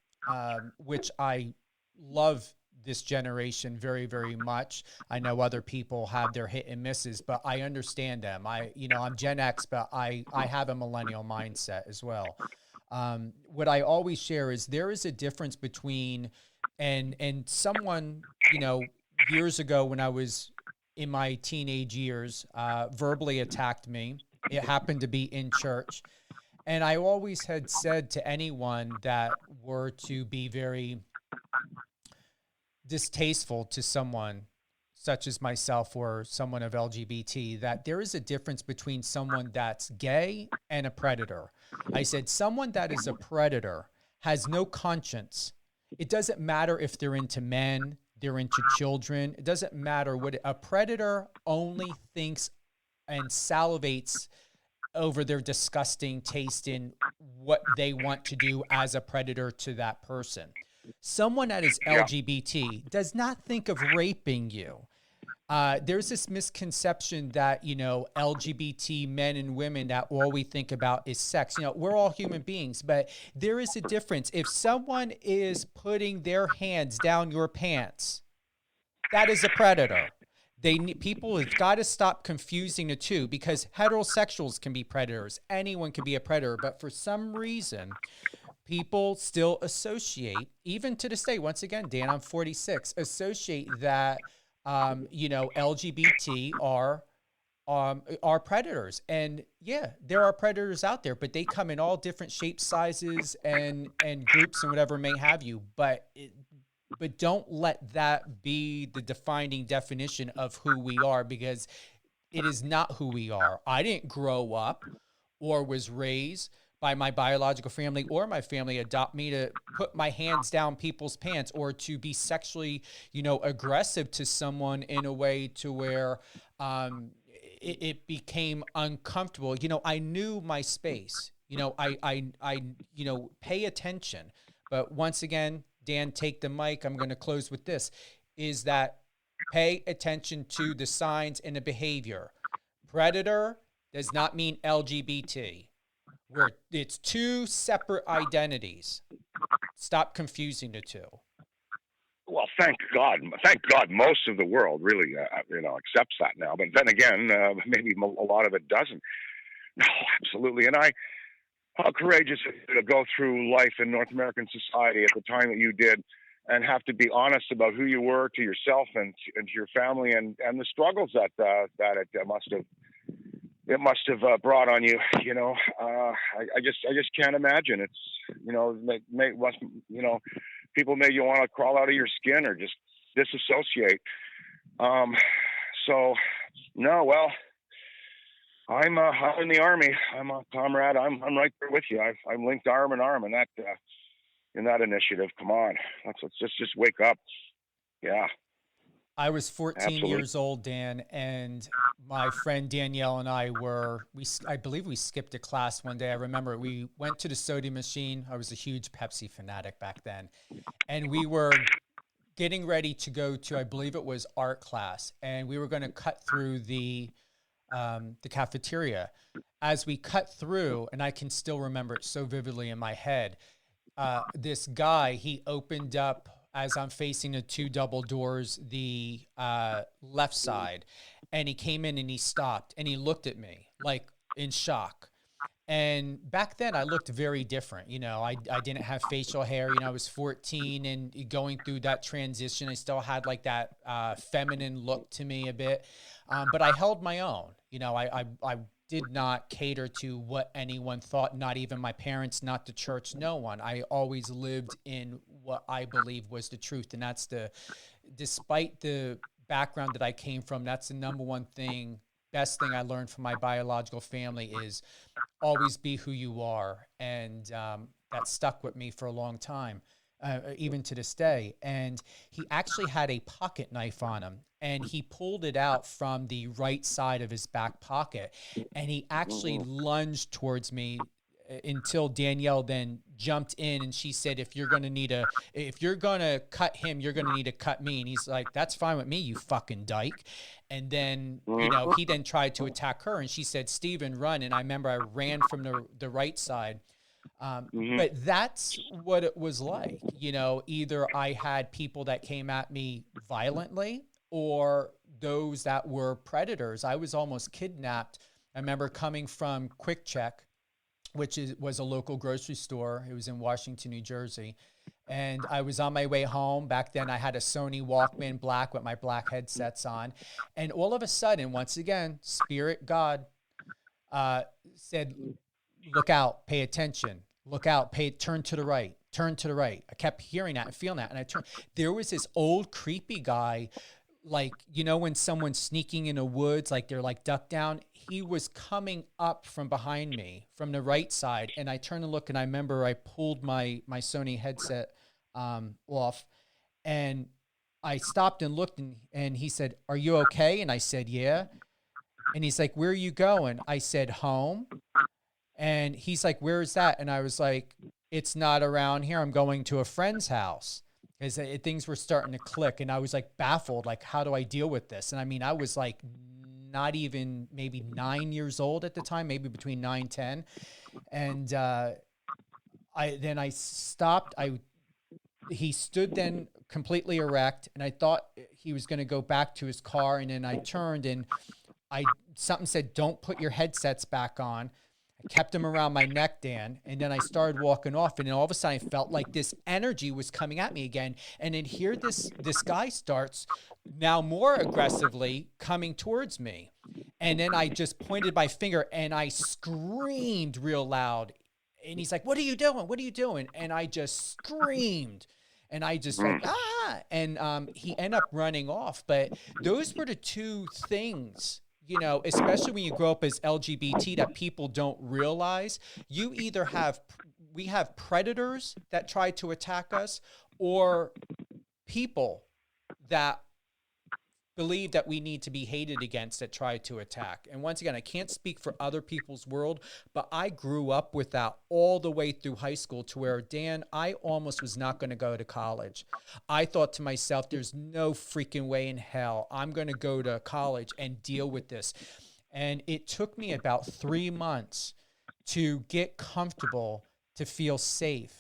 which I love this generation very, very much. I know other people have their hit and misses, but I understand them. I'm Gen X, but I have a millennial mindset as well. What I always share is there is a difference between, and someone, years ago when I was in my teenage years, verbally attacked me. It happened to be in church. And I always had said to anyone that were to be very distasteful to someone such as myself or someone of LGBT, that there is a difference between someone that's gay and a predator. I said, someone that is a predator has no conscience. It doesn't matter if they're into men, they're into children. It doesn't matter what a predator only thinks and salivates over their disgusting taste in what they want to do as a predator to that person. Someone that is LGBT does not think of raping you. There's this misconception that, LGBT men and women, that all we think about is sex. We're all human beings, but there is a difference. If someone is putting their hands down your pants, that is a predator. People have got to stop confusing the two, because heterosexuals can be predators. Anyone can be a predator. But for some reason, people still associate, even to this day, once again, Dan, I'm 46, associate that, LGBT are predators. And yeah, there are predators out there, but they come in all different shapes, sizes, and groups and whatever may have you. But don't let that be the defining definition of who we are, because it is not who we are. I didn't grow up or was raised by my biological family or my family adopt me to put my hands down people's pants or to be sexually, aggressive to someone in a way to where it became uncomfortable. I knew my space. I pay attention. But once again, Dan, take the mic. I'm going to close with this, is that pay attention to the signs and the behavior. Predator does not mean LGBT. It's two separate identities. Stop confusing the two. Well, thank God. Thank God most of the world really, accepts that now. But then again, maybe a lot of it doesn't. No, absolutely. And how courageous to go through life in North American society at the time that you did, and have to be honest about who you were to yourself and to your family, and the struggles that it must have brought on you. I just can't imagine. It's people made you want to crawl out of your skin or just disassociate. So no, well, I'm in the Army. I'm a comrade. I'm right there with you. I'm linked arm in arm, and that in that initiative. Come on, let's just wake up. Yeah. I was 14 Absolutely. years old, Dan, and my friend Danielle and I I believe we skipped a class one day. I remember we went to the soda machine. I was a huge Pepsi fanatic back then. And we were getting ready to go to, I believe it was art class. And we were going to cut through the cafeteria. As we cut through, and I can still remember it so vividly in my head, this guy, he opened up, as I'm facing the two double doors, the left side, and he came in and he stopped and he looked at me like in shock. And back then I looked very different. You know, I didn't have facial hair. You know, I was 14 and going through that transition. I still had like that feminine look to me a bit, but I held my own. You know, I did not cater to what anyone thought, not even my parents, not the church, no one. I always lived in what I believe was the truth. And that's despite the background that I came from, that's the number one thing, best thing I learned from my biological family is always be who you are. And that stuck with me for a long time, even to this day. And he actually had a pocket knife on him. And he pulled it out from the right side of his back pocket. And he actually lunged towards me until Danielle then jumped in and she said, if you're going to cut him, you're going to need to cut me. And he's like, that's fine with me, you fucking dyke. And then, you know, he then tried to attack her and she said, Steven, run. And I remember I ran from the right side. But that's what it was like. You know, either I had people that came at me violently or those that were predators. I was almost kidnapped. I remember coming from Quick Check, which was a local grocery store. It was in Washington, New Jersey. And I was on my way home. Back then I had a Sony Walkman black with my black headsets on. And all of a sudden, once again, Spirit God said, look out, pay attention, look out, turn to the right, turn to the right. I kept hearing that and feeling that. And I turned, there was this old creepy guy, like, you know, when someone's sneaking in the woods, like they're like ducked down, he was coming up from behind me from the right side. And I turned to look and I remember I pulled my Sony headset off and I stopped and looked and he said, are you okay? And I said, yeah. And he's like, where are you going? I said, home. And he's like, where is that? And I was like, it's not around here. I'm going to a friend's house. Because things were starting to click and I was like baffled, like, how do I deal with this? And I mean, I was like not even maybe 9 years old at the time, maybe between 9, 10. And I stopped. He stood then completely erect and I thought he was going to go back to his car. And then I turned and something said, don't put your headsets back on. Kept him around my neck, Dan. And then I started walking off and then all of a sudden I felt like this energy was coming at me again. And then here this guy starts now more aggressively coming towards me. And then I just pointed my finger and I screamed real loud. And he's like, what are you doing? What are you doing? And I just screamed. And I just like, ah! And he ended up running off. But those were the two things, you know, especially when you grow up as LGBT, that people don't realize. We have predators that try to attack us or people that believe that we need to be hated against that try to attack. And once again, I can't speak for other people's world, but I grew up with that all the way through high school to where, Dan, I almost was not going to go to college. I thought to myself, there's no freaking way in hell I'm going to go to college and deal with this. And it took me about 3 months to get comfortable, to feel safe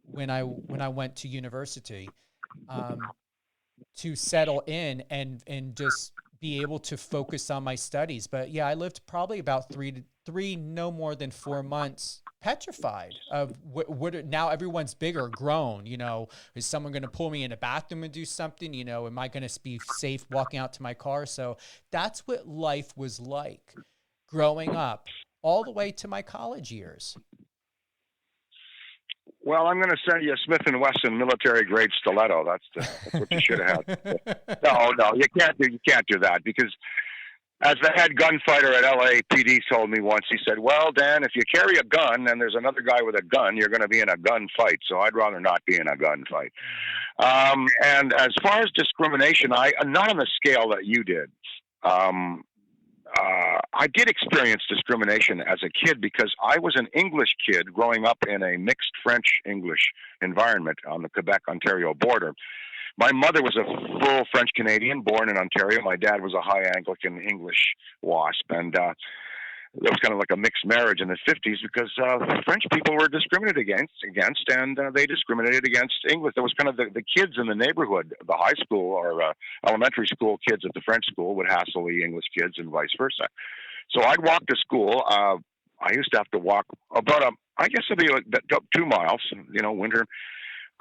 when I went to university. To settle in and just be able to focus on my studies. But yeah, I lived probably about three, no more than 4 months, petrified of what now everyone's bigger, grown, you know, is someone going to pull me in a bathroom and do something, you know, am I going to be safe walking out to my car? So that's what life was like growing up all the way to my college years. Well, I'm going to send you a Smith & Wesson military-grade stiletto. That's what you should have had. No, you can't do that because As the head gunfighter at LAPD told me once, he said, well, Dan, if you carry a gun and there's another guy with a gun, you're going to be in a gunfight. So I'd rather not be in a gunfight. And as far as discrimination, not on the scale that you did. I did experience discrimination as a kid because I was an English kid growing up in a mixed French-English environment on the Quebec-Ontario border. My mother was a full French Canadian, born in Ontario. My dad was a high Anglican English WASP, and there was kind of like a mixed marriage in the 50s because French people were discriminated against, and they discriminated against English. There was kind of the kids in the neighborhood, the high school or elementary school kids at the French school would hassle the English kids, and vice versa. So I'd walk to school. I used to have to walk about I guess it'd be like 2 miles, winter.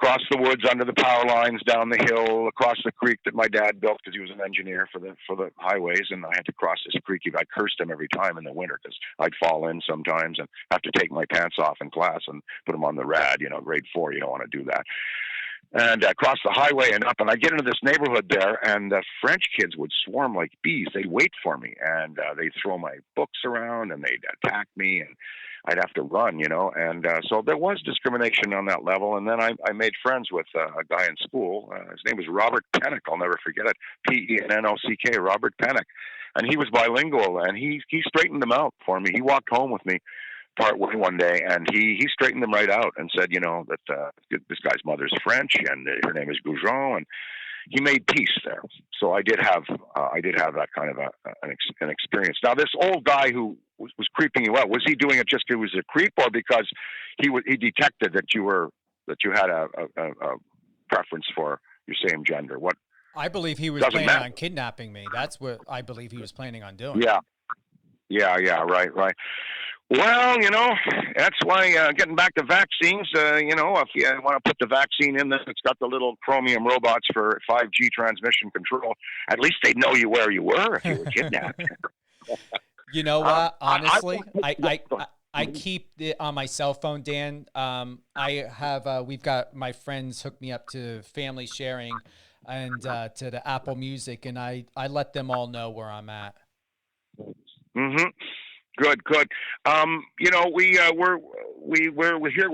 Across the woods, under the power lines, down the hill, across the creek that my dad built because he was an engineer for the highways, and I had to cross this creek. I cursed him every time in the winter because I'd fall in sometimes and have to take my pants off in class and put them on the rad. Grade 4, you don't want to do that. And across the highway and up, and I get into this neighborhood there, and the French kids would swarm like bees. They'd wait for me, and they'd throw my books around, and they'd attack me, and I'd have to run, and so there was discrimination on that level. And then I made friends with a guy in school. His name was Robert Pennock. I'll never forget it. Pennock, Robert Pennock. And he was bilingual, and he straightened them out for me. He walked home with me part way one day, and he straightened them right out and said, that this guy's mother's French, and her name is Goujon, and he made peace there. So I did have that kind of an experience. Now, this old guy who was creeping you out, was he doing it just because he was a creep, or because he detected that you had a preference for your same gender? What? I believe he was planning on kidnapping me. That's what I believe he was planning on doing. Yeah, right. Well, that's why getting back to vaccines, if you want to put the vaccine in there, it's got the little chromium robots for 5G transmission control. At least they'd know where you were if you were kidnapped. You know what? Honestly, I keep it on my cell phone, Dan. I have we've got my friends hook me up to family sharing and to the Apple Music, and I let them all know where I'm at. Mm-hmm. Good. We're here.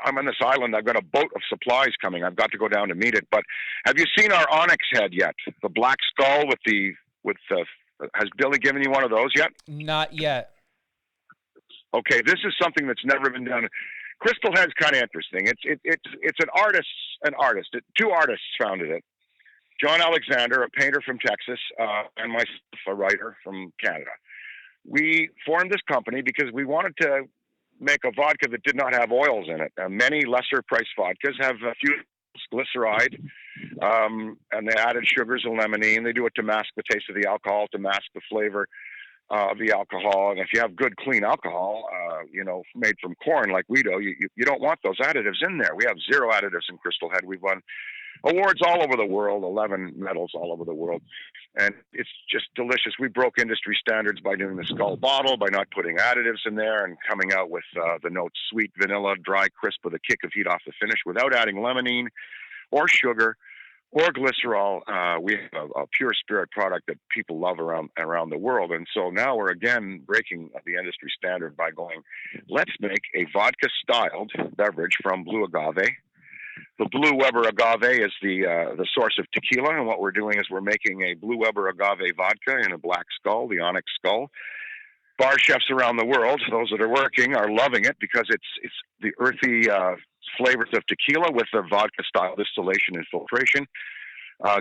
I'm on this island. I've got a boat of supplies coming. I've got to go down to meet it. But have you seen our onyx head yet? The black skull has Billy given you one of those yet? Not yet. Okay, this is something that's never been done. Crystal Head's kind of interesting. It's an artist. Two artists founded it. John Alexander, a painter from Texas, and myself, a writer from Canada. We formed this company because we wanted to make a vodka that did not have oils in it. Many lesser-priced vodkas have a few glyceride, and they added sugars and limonene. They do it to mask the taste of the alcohol, to mask the flavor of the alcohol. And if you have good, clean alcohol, made from corn like we do, you don't want those additives in there. We have 0 additives in Crystal Head. We've won awards all over the world, 11 medals all over the world. And it's just delicious. We broke industry standards by doing the skull bottle, by not putting additives in there, and coming out with the notes sweet, vanilla, dry, crisp with a kick of heat off the finish without adding limonene or sugar or glycerol. We have a pure spirit product that people love around the world. And so now we're again breaking the industry standard by going, let's make a vodka-styled beverage from blue agave. The Blue Weber agave is the source of tequila, and what we're doing is we're making a Blue Weber agave vodka in a black skull, the onyx skull. Bar chefs around the world, those that are working, are loving it because it's the earthy flavors of tequila with the vodka-style distillation and filtration,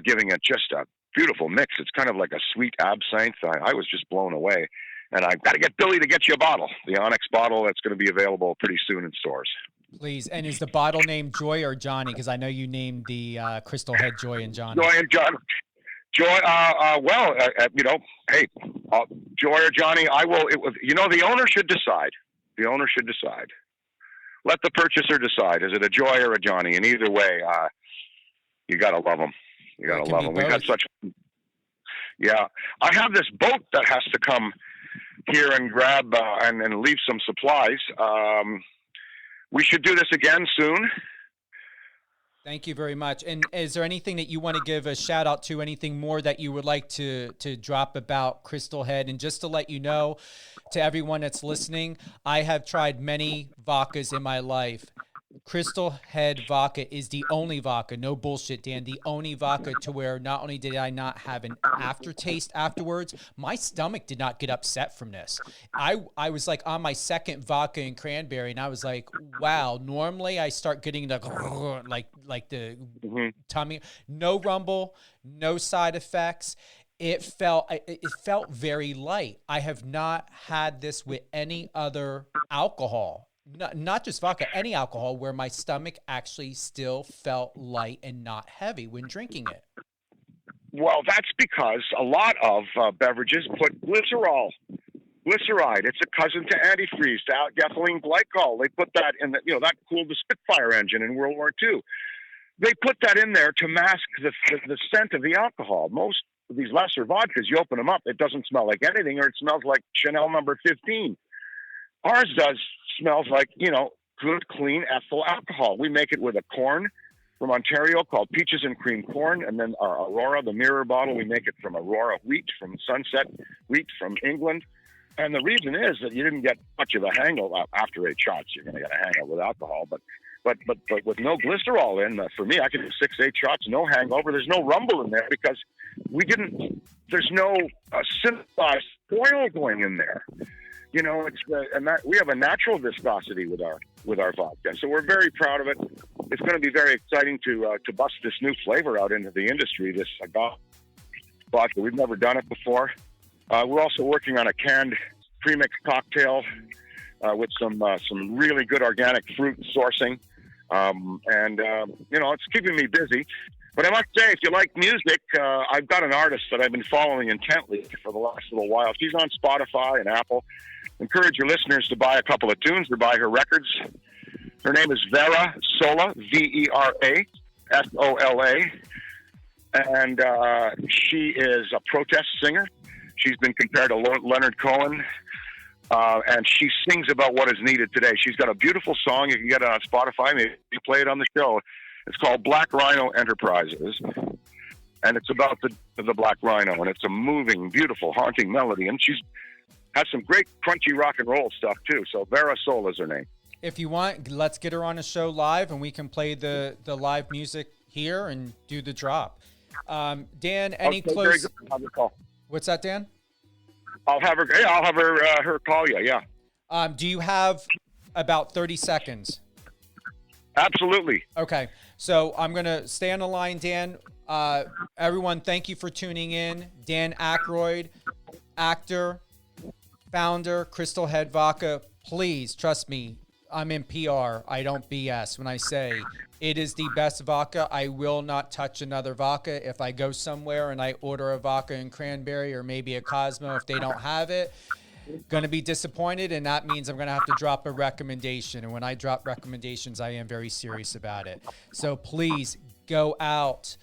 giving it just a beautiful mix. It's kind of like a sweet absinthe. I was just blown away, and I've got to get Billy to get you a bottle, the onyx bottle that's going to be available pretty soon in stores. Please. And is the bottle named Joy or Johnny? Because I know you named the Crystal Head Joy and Johnny. Joy and Johnny. Joy, hey, Joy or Johnny, I will. The owner should decide. The owner should decide. Let the purchaser decide. Is it a Joy or a Johnny? And either way, you got to love them. You got to love them. We've had such. Yeah. I have this boat that has to come here and grab and leave some supplies. We should do this again soon. Thank you very much. And is there anything that you want to give a shout out to, anything more that you would like to drop about Crystal Head? And just to let you know, to everyone that's listening, I have tried many vodkas in my life. Crystal Head Vodka is the only vodka, no bullshit, Dan, the only vodka to where not only did I not have an aftertaste afterwards, my stomach did not get upset from this. I was like on my second vodka and cranberry, and I was like, wow, normally I start getting the like the tummy, no rumble, no side effects. It felt very light. I have not had this with any other alcohol. Not just vodka, any alcohol, where my stomach actually still felt light and not heavy when drinking it. Well, that's because a lot of beverages put glyceride. It's a cousin to antifreeze, to ethylene glycol. They put that in that cooled the Spitfire engine in World War II. They put that in there to mask the scent of the alcohol. Most of these lesser vodkas, you open them up, it doesn't smell like anything, or it smells like Chanel number 15. Ours smells like, good, clean ethyl alcohol. We make it with a corn from Ontario called Peaches and Cream Corn, and then our Aurora, the mirror bottle, we make it from Aurora wheat, from Sunset wheat from England. And the reason is that you didn't get much of a hangover after 8 shots. You're going to get a hangover with alcohol, but with no glycerol in, for me, I could do 6-8 shots, no hangover. There's no rumble in there because there's no synthesized oil going in there. We have a natural viscosity with our vodka, so we're very proud of it. It's going to be very exciting to bust this new flavor out into the industry. This agave vodka, we've never done it before. We're also working on a canned premix cocktail with some really good organic fruit sourcing, it's keeping me busy. But I must say, if you like music, I've got an artist that I've been following intently for the last little while. She's on Spotify and Apple. Encourage your listeners to buy a couple of tunes or buy her records. Her name is Vera Sola, Vera Sola, and she is a protest singer. She's been compared to Leonard Cohen, and she sings about what is needed today. She's got a beautiful song. You can get it on Spotify. Maybe you play it on the show. It's called Black Rhino Enterprises, and it's about the Black Rhino, and it's a moving, beautiful, haunting melody, and she's has some great crunchy rock and roll stuff too. So Vera Soul is her name. If you want, let's get her on a show live, and we can play the live music here and do the drop. Dan, any close? I'll have her call. What's that, Dan? I'll have her. Yeah, I'll have her call you. Yeah. Do you have about 30 seconds? Absolutely. Okay. So I'm gonna stay on the line, Dan. Everyone, thank you for tuning in. Dan Aykroyd, actor, founder, Crystal Head Vodka. Please trust me. I'm in PR. I don't BS when I say it is the best vodka. I will not touch another vodka. If I go somewhere and I order a vodka and cranberry or maybe a Cosmo, if they don't have it, going to be disappointed, and that means I'm going to have to drop a recommendation. And when I drop recommendations, I am very serious about it. So please go out,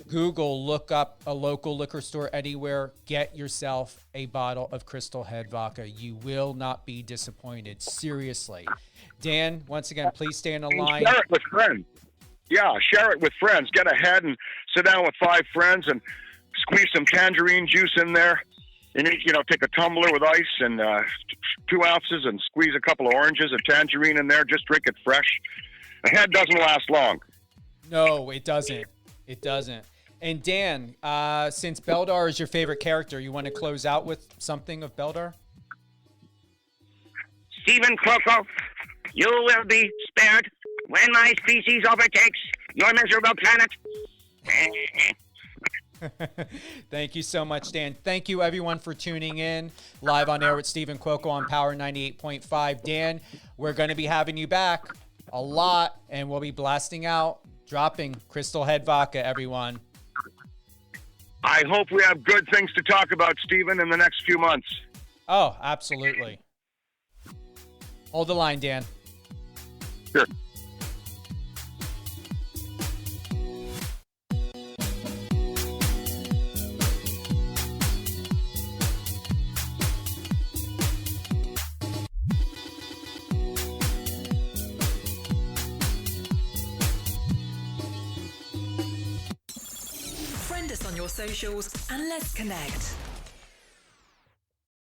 Google, look up a local liquor store anywhere, get yourself a bottle of Crystal Head Vodka. You will not be disappointed. Seriously. Dan, once again, please stay on the line. Share it with friends. Yeah, share it with friends. Get ahead and sit down with 5 friends and squeeze some tangerine juice in there. And, take a tumbler with ice and 2 ounces and squeeze a couple of oranges and tangerine in there. Just drink it fresh. The head doesn't last long. No, it doesn't. It doesn't. And Dan, since Beldar is your favorite character, you want to close out with something of Beldar? Stephen Cuoco, you will be spared when my species overtakes your miserable planet. Thank you so much, Dan. Thank you, everyone, for tuning in. Live on air with Stephen Cuoco on Power 98.5. Dan, we're going to be having you back a lot, and we'll be blasting out, dropping Crystal Head Vodka, everyone. I hope we have good things to talk about, Stephen, in the next few months. Oh, absolutely. Hold the line, Dan. Sure. on your socials and let's connect.